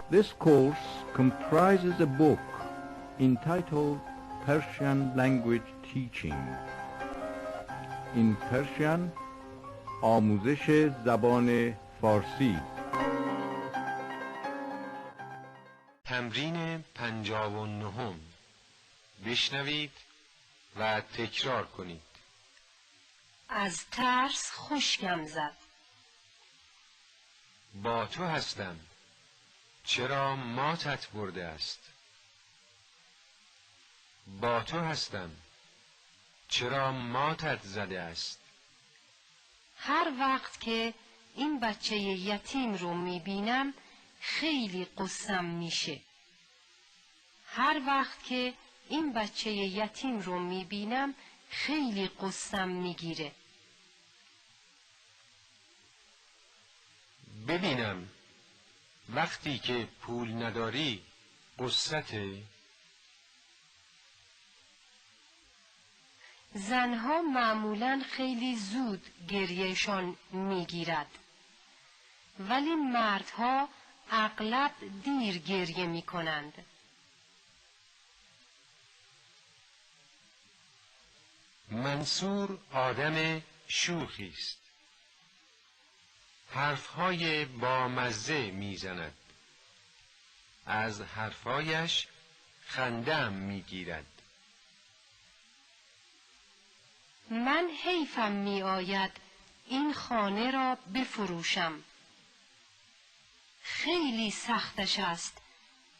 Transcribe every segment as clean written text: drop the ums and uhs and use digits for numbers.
This course comprises a book entitled Persian Language Teaching. In Persian آموزش زبان فارسی. تمرین 59. بشنوید و تکرار کنید. از ترس خشکم زد. با تو هستم. چرا ماتت برده است؟ با تو هستم. چرا ماتت زده است؟ هر وقت که این بچه یتیم رو میبینم خیلی قصم میشه. هر وقت که این بچه یتیم رو میبینم خیلی قصم میگیره. ببینم وقتی که پول نداری قصته؟ زنها معمولاً خیلی زود گریهشان میگیرد، ولی مردها اغلب دیر گریه میکنند. منصور آدم شوخی است. حرفهای بامزه میزند. از حرفایش خنده‌ام میگیرد. من حیفم می آید این خانه را بفروشم. خیلی سختش است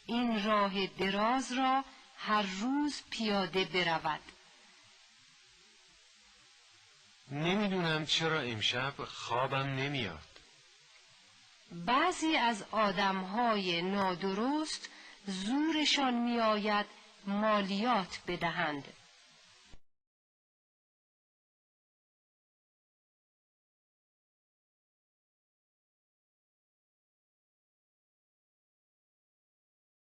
این راه دراز را هر روز پیاده برود. نمیدونم چرا امشب خوابم نمیاد. بعضی از آدمهای نادرست زورشان می آید مالیات بدهند.